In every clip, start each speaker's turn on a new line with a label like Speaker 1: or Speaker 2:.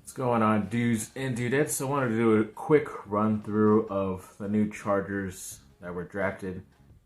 Speaker 1: What's going on, dudes and dudettes? So I wanted to do a quick run through of the new Chargers that were drafted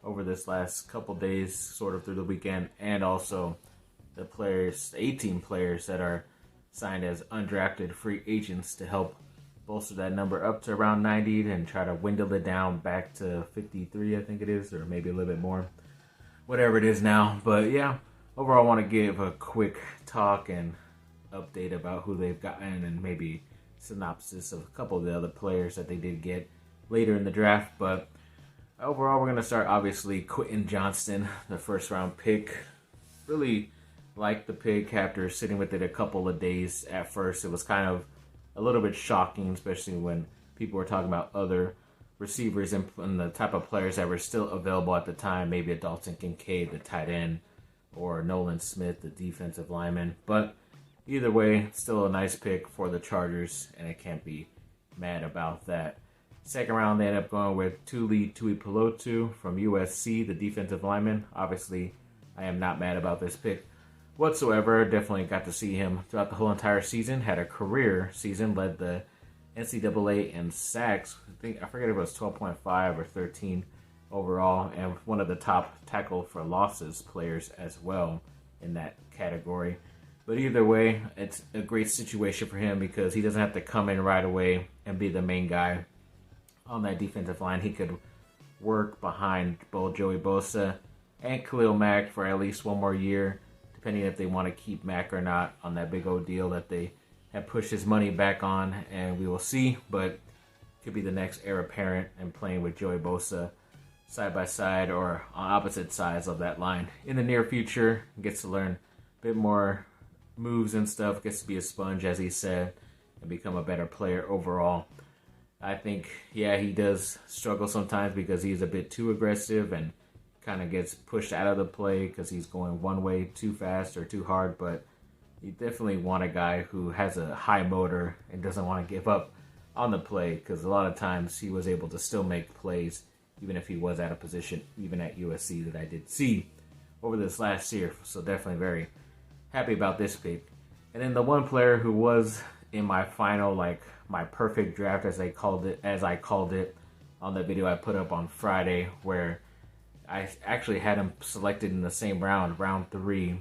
Speaker 1: over this last couple days, sort of through the weekend, and also the players, 18 players that are signed as undrafted free agents to help bolster that number up to around 90 and try to dwindle it down back to 53, I think it is, or maybe a little bit more, whatever it is now. But yeah, overall, I want to give a quick talk and update about who they've gotten and maybe synopsis of a couple of the other players that they did get later in the draft. But overall, we're going to start obviously Quentin Johnston, the first round pick. Really liked the pick after sitting with it a couple of days. At first, it was kind of a little bit shocking, especially when people were talking about other receivers and the type of players that were still available at the time, maybe a Dalton Kincaid, the tight end, or Nolan Smith, the defensive lineman. But either way, still a nice pick for the Chargers, and I can't be mad about that. Second round, they ended up going with Tuli Tuipulotu from USC, the defensive lineman. Obviously, I am not mad about this pick whatsoever. Definitely got to see him throughout the whole entire season. Had a career season, led the NCAA in sacks. I forget if it was 12.5 or 13 overall, and one of the top tackle for losses players as well in that category. But either way, it's a great situation for him because he doesn't have to come in right away and be the main guy on that defensive line. He could work behind both Joey Bosa and Khalil Mack for at least one more year, depending if they want to keep Mack or not on that big old deal that they have pushed his money back on, and we will see. But could be the next heir apparent and playing with Joey Bosa side by side or on opposite sides of that line in the near future. Gets to learn a bit more moves and stuff, gets to be a sponge, as he said, and become a better player overall. I think, he does struggle sometimes because he's a bit too aggressive and kind of gets pushed out of the play because he's going one way too fast or too hard, but you definitely want a guy who has a high motor and doesn't want to give up on the play, because a lot of times he was able to still make plays even if he was out of position, even at USC, that I did see over this last year. So definitely very happy about this pick. And then the one player who was in my final, my perfect draft, as I called it on the video I put up on Friday, where I actually had him selected in the same round 3,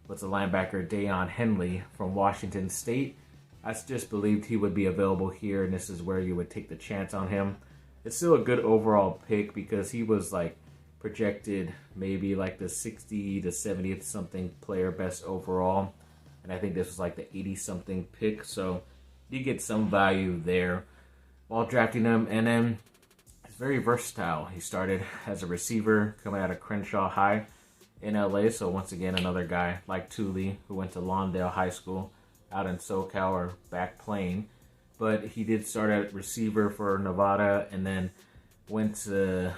Speaker 1: was the linebacker Deion Henley from Washington State. I just believed he would be available here, and this is where you would take the chance on him. It's still a good overall pick because he was projected maybe the 60 to 70th something player best overall, and I think this was the 80 something pick, so you get some value there while drafting him. And then he's very versatile. He started as a receiver coming out of Crenshaw High in LA, so once again another guy like Tuli who went to Lawndale High School out in SoCal or Back Plain, but he did start at receiver for Nevada and then went to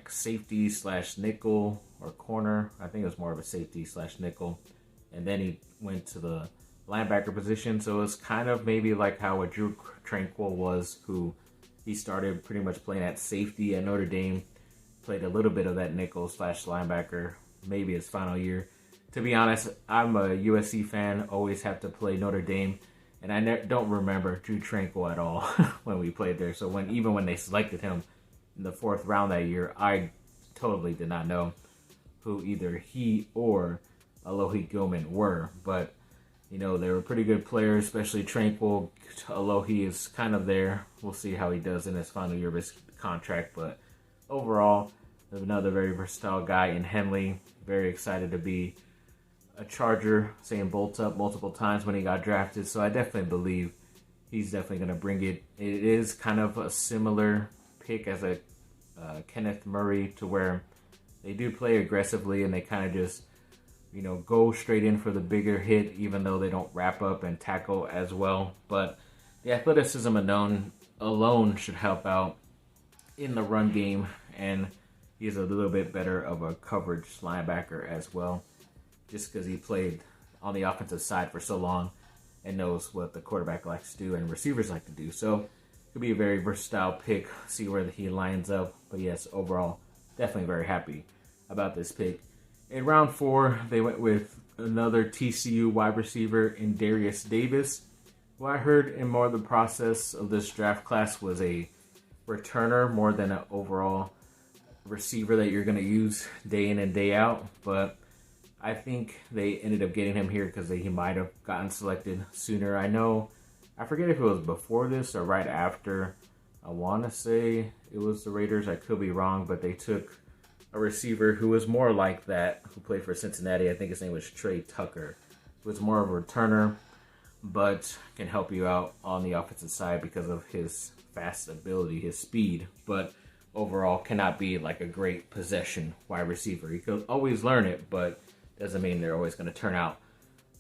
Speaker 1: safety / nickel or corner. I think it was more of a safety / nickel. And then he went to the linebacker position. So it was kind of maybe like how a Drew Tranquil was, who he started pretty much playing at safety at Notre Dame, played a little bit of that nickel / linebacker, maybe his final year. To be honest, I'm a USC fan, always have to play Notre Dame, and I don't remember Drew Tranquil at all when we played there. So even when they selected him in the 4th round that year, I totally did not know who either he or Alohi Gilman were. But, they were pretty good players, especially Tranquil. Alohi is kind of there. We'll see how he does in his final year of his contract. But overall, another very versatile guy in Henley. Very excited to be a Charger, saying bolt up multiple times when he got drafted. So I definitely believe he's definitely going to bring it. It is kind of a similar pick as a Kenneth Murray, to where they do play aggressively and they kind of just go straight in for the bigger hit, even though they don't wrap up and tackle as well. But the athleticism alone should help out in the run game, and he's a little bit better of a coverage linebacker as well, just because he played on the offensive side for so long and knows what the quarterback likes to do and receivers like to do. So could be a very versatile pick. See where he lines up. But yes, overall, definitely very happy about this pick. In round 4, they went with another TCU wide receiver in Darius Davis What I heard in more of the process of this draft class was a returner more than an overall receiver that you're going to use day in and day out. But I think they ended up getting him here because he might have gotten selected sooner. I forget if it was before this or right after. I want to say it was the Raiders. I could be wrong, but they took a receiver who was more like that, who played for Cincinnati. I think his name was Trey Tucker. He was more of a returner, but can help you out on the offensive side because of his fast ability, his speed. But overall, cannot be like a great possession wide receiver. You could always learn it, but doesn't mean they're always going to turn out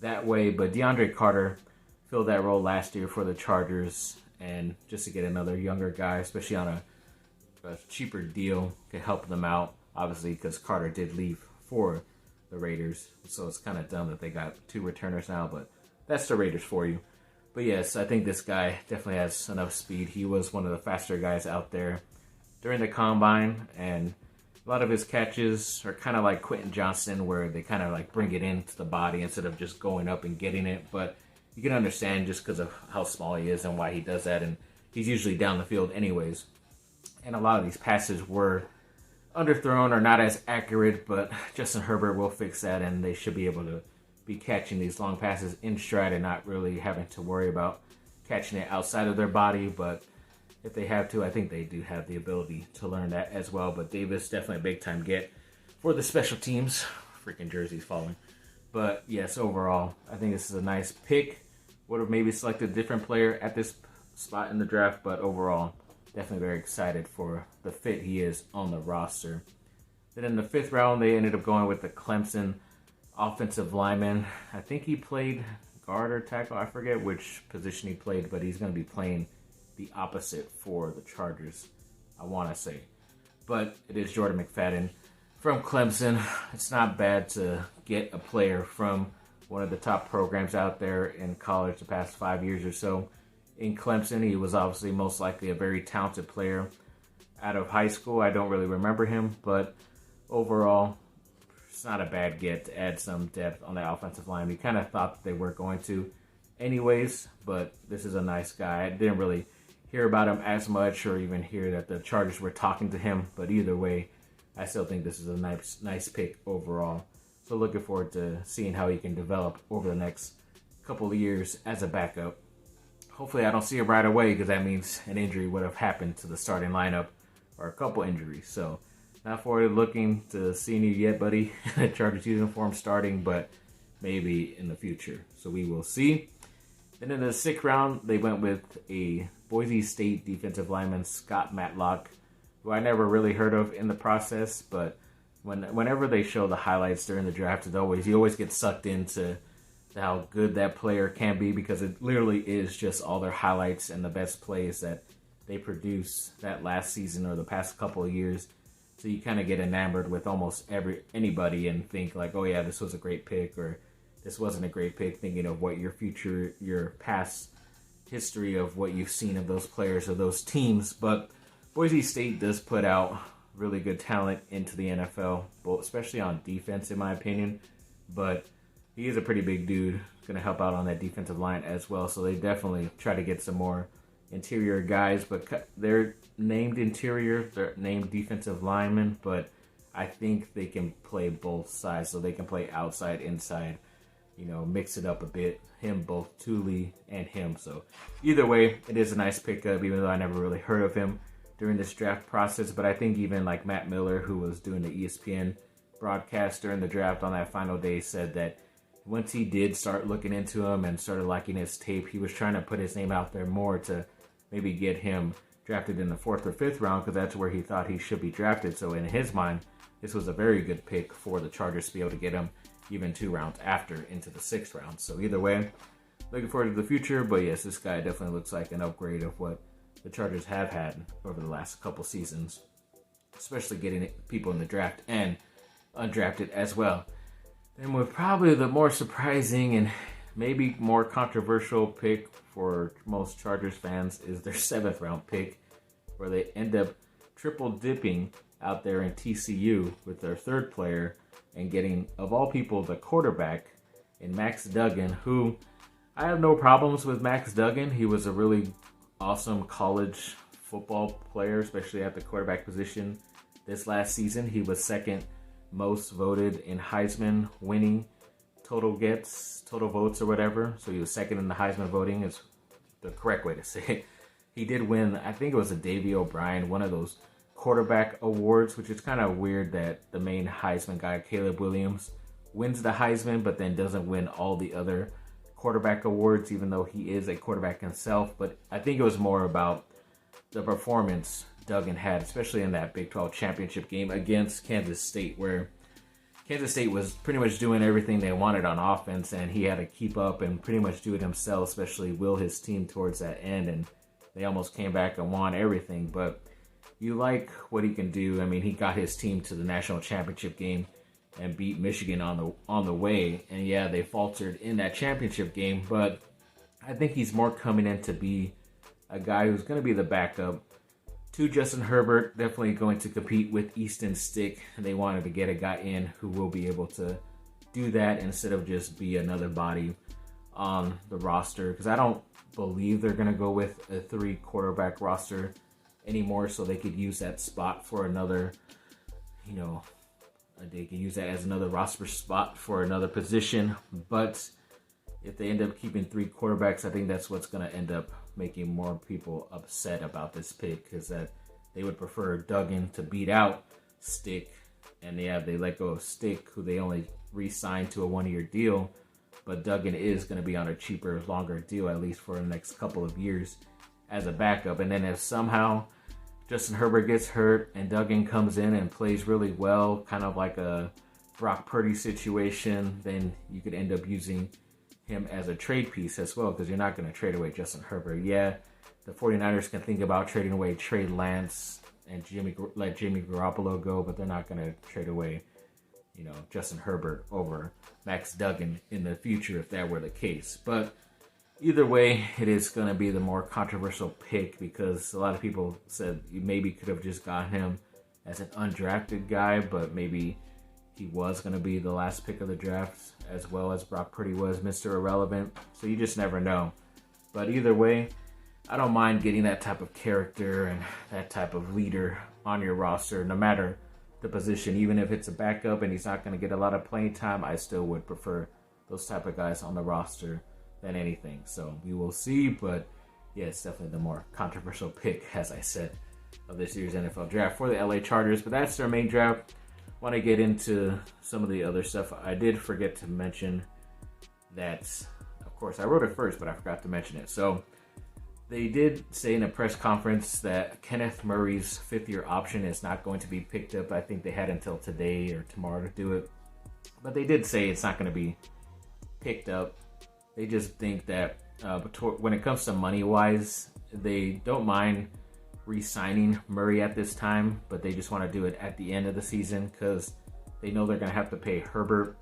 Speaker 1: that way. But DeAndre Carter filled that role last year for the Chargers, and just to get another younger guy, especially on a cheaper deal, could help them out. Obviously, because Carter did leave for the Raiders, so it's kind of dumb that they got two returners now, but that's the Raiders for you. But yes, I think this guy definitely has enough speed. He was one of the faster guys out there during the combine, and a lot of his catches are kind of like Quentin Johnston, where they kind of like bring it into the body instead of just going up and getting it. But you can understand just because of how small he is and why he does that, and he's usually down the field anyways. And a lot of these passes were underthrown or not as accurate, but Justin Herbert will fix that, and they should be able to be catching these long passes in stride and not really having to worry about catching it outside of their body. But if they have to, I think they do have the ability to learn that as well. But Davis, definitely a big-time get for the special teams. Freaking jersey's falling. But yes, overall, I think this is a nice pick. Would have maybe selected a different player at this spot in the draft, but overall, definitely very excited for the fit he is on the roster. Then in the 5th round, they ended up going with the Clemson offensive lineman. I think he played guard or tackle. I forget which position he played, but he's going to be playing the opposite for the Chargers, I want to say. But it is Jordan McFadden from Clemson. It's not bad to get a player from one of the top programs out there in college the past 5 years or so. In Clemson, he was obviously most likely a very talented player out of high school. I don't really remember him, but overall, it's not a bad get to add some depth on the offensive line. We kind of thought that they were going to anyways, but this is a nice guy. I didn't really hear about him as much or even hear that the Chargers were talking to him, but either way, I still think this is a nice pick overall. So looking forward to seeing how he can develop over the next couple of years as a backup. Hopefully I don't see it right away, because that means an injury would have happened to the starting lineup, or a couple injuries. So not forward looking to seeing you yet, buddy, in a Chargers uniform starting, but maybe in the future. So we will see. Then in the 6th round, they went with a Boise State defensive lineman, Scott Matlock, who I never really heard of in the process, but whenever they show the highlights during the draft, you always get sucked into how good that player can be, because it literally is just all their highlights and the best plays that they produce that last season or the past couple of years. So you kind of get enamored with almost anybody and think like, oh yeah, this was a great pick, or this wasn't a great pick, thinking of what your past history of what you've seen of those players or those teams. But Boise State does put out really good talent into the NFL, especially on defense, in my opinion. But he is a pretty big dude, going to help out on that defensive line as well. So they definitely try to get some more interior guys, but they're named interior, they're named defensive linemen, but I think they can play both sides. So they can play outside, inside, mix it up a bit. Both Thule and him. So either way, it is a nice pickup, even though I never really heard of him during this draft process. But I think even like Matt Miller, who was doing the ESPN broadcast during the draft on that final day, said that once he did start looking into him and started liking his tape, he was trying to put his name out there more to maybe get him drafted in the 4th or 5th round, because that's where he thought he should be drafted. So in his mind, this was a very good pick for the Chargers to be able to get him even 2 rounds after into the 6th round. So either way, looking forward to the future. But yes, this guy definitely looks like an upgrade of what the Chargers have had over the last couple seasons, especially getting people in the draft and undrafted as well. Then with probably the more surprising and maybe more controversial pick for most Chargers fans is their 7th round pick, where they end up triple dipping out there in TCU with their 3rd player and getting, of all people, the quarterback in Max Duggan, who I have no problems with Max Duggan. He was a really awesome college football player, especially at the quarterback position. This last season, he was second most voted in Heisman winning total votes or whatever. So he was second in the Heisman voting is the correct way to say it. He did win, I think it was a Davey O'Brien, one of those quarterback awards, which is kind of weird that the main Heisman guy, Caleb Williams, wins the Heisman, but then doesn't win all the other quarterback awards, even though he is a quarterback himself. But I think it was more about the performance Duggan had, especially in that Big 12 championship game against Kansas State, where Kansas State was pretty much doing everything they wanted on offense, and he had to keep up and pretty much do it himself, especially will his team towards that end, and they almost came back and won everything. But you like what he can do. I mean, he got his team to the national championship game and beat Michigan on the way, and yeah, they faltered in that championship game, but I think he's more coming in to be a guy who's going to be the backup to Justin Herbert, definitely going to compete with Easton Stick. They wanted to get a guy in who will be able to do that instead of just be another body on the roster, because I don't believe they're going to go with a 3 quarterback roster anymore, so they could use that spot for another, they can use that as another roster spot for another position. But if they end up keeping 3 quarterbacks, I think that's what's going to end up making more people upset about this pick, is that they would prefer Duggan to beat out Stick. And yeah, they let go of Stick, who they only re-signed to a 1-year deal. But Duggan is going to be on a cheaper, longer deal, at least for the next couple of years as a backup. And then if somehow Justin Herbert gets hurt and Duggan comes in and plays really well, kind of like a Brock Purdy situation, then you could end up using him as a trade piece as well, because you're not going to trade away Justin Herbert. Yeah, the 49ers can think about trading away Trey Lance and let Jimmy Garoppolo go, but they're not going to trade away, Justin Herbert over Max Duggan in the future if that were the case. But either way, it is going to be the more controversial pick, because a lot of people said you maybe could have just got him as an undrafted guy, but maybe he was going to be the last pick of the draft, as well as Brock Purdy was Mr. Irrelevant. So you just never know. But either way, I don't mind getting that type of character and that type of leader on your roster, no matter the position. Even if it's a backup and he's not going to get a lot of playing time, I still would prefer those type of guys on the roster than anything. So we will see, but yeah, it's definitely the more controversial pick, as I said, of this year's NFL draft for the LA Chargers. But that's their main draft. Want to get into some of the other stuff. I did forget to mention that, of course, I wrote it first, but I forgot to mention it. So they did say in a press conference that Kenneth Murray's 5th-year option is not going to be picked up. I think they had until today or tomorrow to do it. But they did say it's not going to be picked up. They just think that when it comes to money-wise, they don't mind re-signing Murray at this time, but they just want to do it at the end of the season, because they know they're going to have to pay Herbert.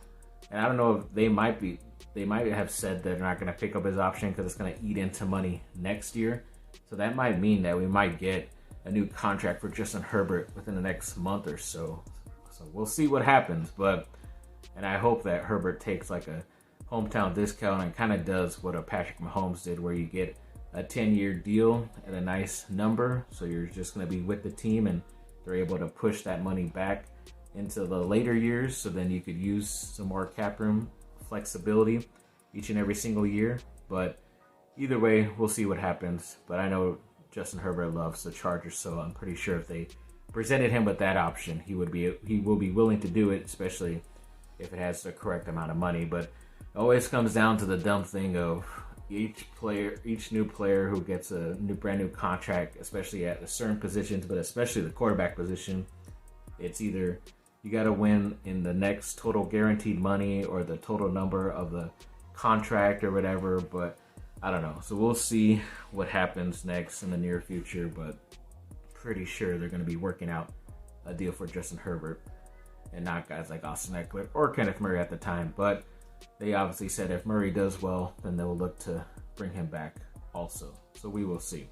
Speaker 1: And I don't know if they might have said they're not going to pick up his option because it's going to eat into money next year. So that might mean that we might get a new contract for Justin Herbert within the next month or so. So we'll see what happens. And I hope that Herbert takes like a hometown discount and kind of does what a Patrick Mahomes did, where you get a 10-year deal at a nice number. So you're just going to be with the team, and they're able to push that money back into the later years. So then you could use some more cap room flexibility each and every single year. But either way, we'll see what happens. But I know Justin Herbert loves the Chargers, so I'm pretty sure if they presented him with that option, he will be willing to do it, especially if it has the correct amount of money. But it always comes down to the dumb thing of each new player who gets a brand new contract, especially at a certain positions, but especially the quarterback position. It's either you got to win in the next total guaranteed money or the total number of the contract or whatever. But I don't know. So we'll see what happens next in the near future. But pretty sure they're going to be working out a deal for Justin Herbert and not guys like Austin Eckler or Kenneth Murray at the time. But they obviously said if Murray does well, then they'll look to bring him back also. So we will see.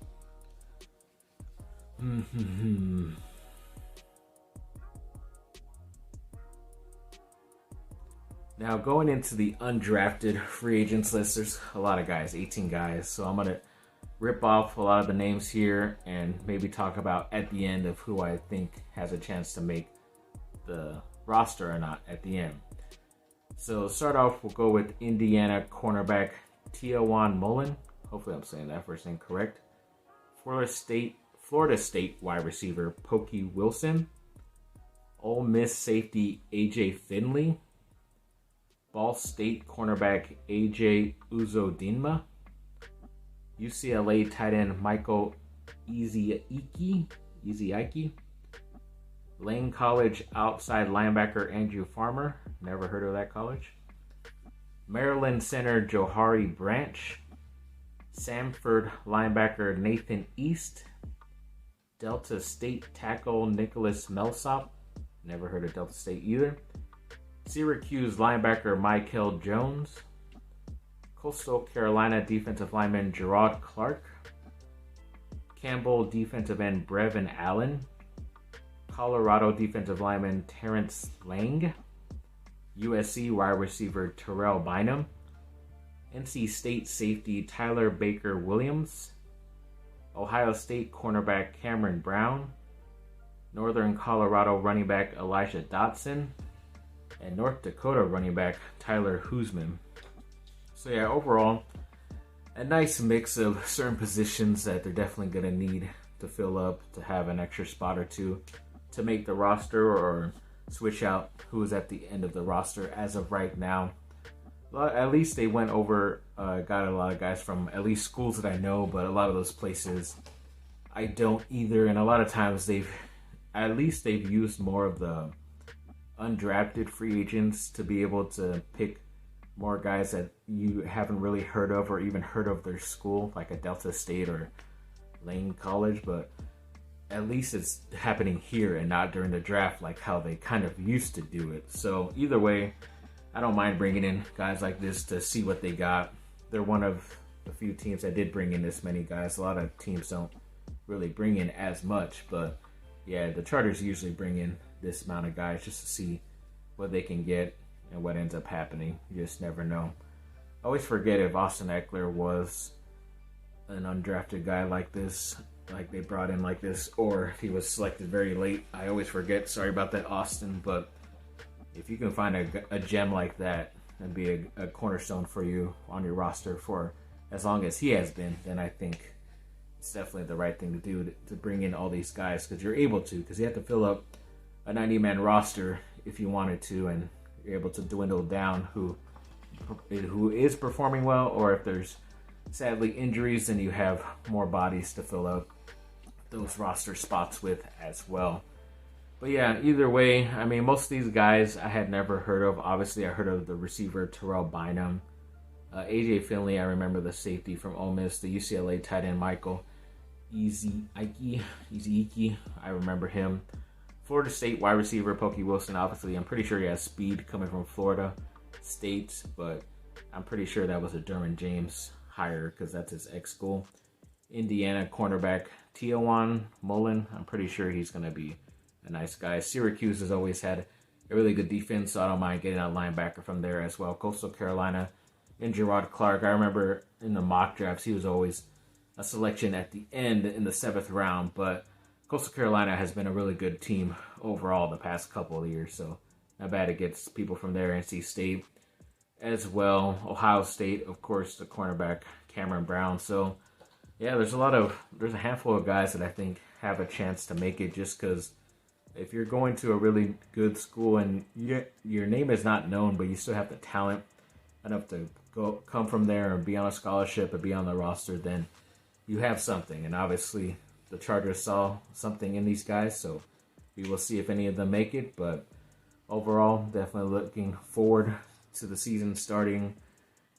Speaker 1: Now, going into the undrafted free agents list, there's a lot of guys, 18 guys. So I'm going to rip off a lot of the names here and maybe talk about at the end of who I think has a chance to make the roster or not at the end. So start off, we'll go with Indiana cornerback Tiawan Mullen. Hopefully I'm saying that first name correct. Florida State wide receiver Pokey Wilson. Ole Miss safety AJ Finley. Ball State cornerback AJ Uzodinma. UCLA tight end Michael Ezeike. Lane College outside linebacker Andrew Farmer. Never heard of that college. Maryland center Johari Branch. Samford linebacker Nathan East. Delta State tackle Nicholas Millsap. Never heard of Delta State either. Syracuse linebacker Michael Jones. Coastal Carolina defensive lineman Gerard Clark. Campbell defensive end Brevin Allen. Colorado defensive lineman Terrence Lang. USC wide receiver Terrell Bynum. NC State safety Tyler Baker Williams. Ohio State cornerback Cameron Brown. Northern Colorado running back Elijah Dotson. And North Dakota running back Tyler Husman. So yeah, overall, a nice mix of certain positions that they're definitely going to need to fill up, to have an extra spot or two to make the roster or switch out who is at the end of the roster as of right now. At least they went over, got a lot of guys from at least schools that I know, but a lot of those places I don't either. And a lot of times they've used more of the undrafted free agents to be able to pick more guys that you haven't really heard of or even heard of their school, like a Delta State or Lane College, but at least it's happening here and not during the draft like how they kind of used to do it. So either way, I don't mind bringing in guys like this to see what they got. They're one of the few teams that did bring in this many guys. A lot of teams don't really bring in as much, but yeah, the Chargers usually bring in this amount of guys just to see what they can get and what ends up happening. You just never know. I always forget if Austin Eckler was an undrafted guy like this, like they brought in like this, or if he was selected very late. I always forget. Sorry about that, Austin. But if you can find a gem like that and be a cornerstone for you on your roster for as long as he has been, then I think it's definitely the right thing to do to bring in all these guys, because you're able to, because you have to fill up a 90-man roster if you wanted to, and you're able to dwindle down who is performing well, or if there's sadly injuries, then you have more bodies to fill up those roster spots with as well. But yeah, either way, I mean, most of these guys I had never heard of. Obviously, I heard of the receiver Terrell Bynum. AJ Finley, I remember the safety from Ole Miss. The UCLA tight end Michael Ezeike, I remember him. Florida State wide receiver Pokey Wilson, obviously, I'm pretty sure he has speed coming from Florida State, but I'm pretty sure that was a Derwin James hire because that's his ex-school. Indiana cornerback Tiawan Mullen, I'm pretty sure he's going to be a nice guy. Syracuse has always had a really good defense, so I don't mind getting a linebacker from there as well. Coastal Carolina and Gerard Clark, I remember in the mock drafts, he was always a selection at the end in the 7th round, but Coastal Carolina has been a really good team overall the past couple of years, so not bad. It gets people from there. NC State as well. Ohio State, of course, the cornerback Cameron Brown. So yeah, there's a handful of guys that I think have a chance to make it, just because if you're going to a really good school and your name is not known, but you still have the talent enough to come from there and be on a scholarship and be on the roster, then you have something. And obviously the Chargers saw something in these guys, so we will see if any of them make it. But overall, definitely looking forward to the season starting.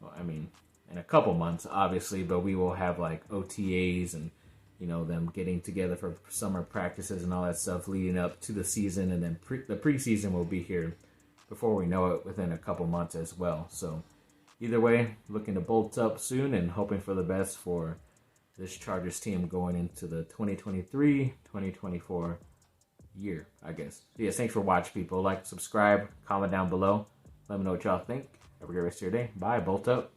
Speaker 1: Well, I mean, in a couple months, obviously, but we will have like OTAs and, you know, them getting together for summer practices and all that stuff leading up to the season. And then the preseason will be here before we know it, within a couple months as well. So either way, looking to bolt up soon and hoping for the best for this Chargers team going into the 2023-2024 year, I guess. So yes, thanks for watching, people. Like, subscribe, comment down below. Let me know what y'all think. Have a great rest of your day. Bye. Bolt up.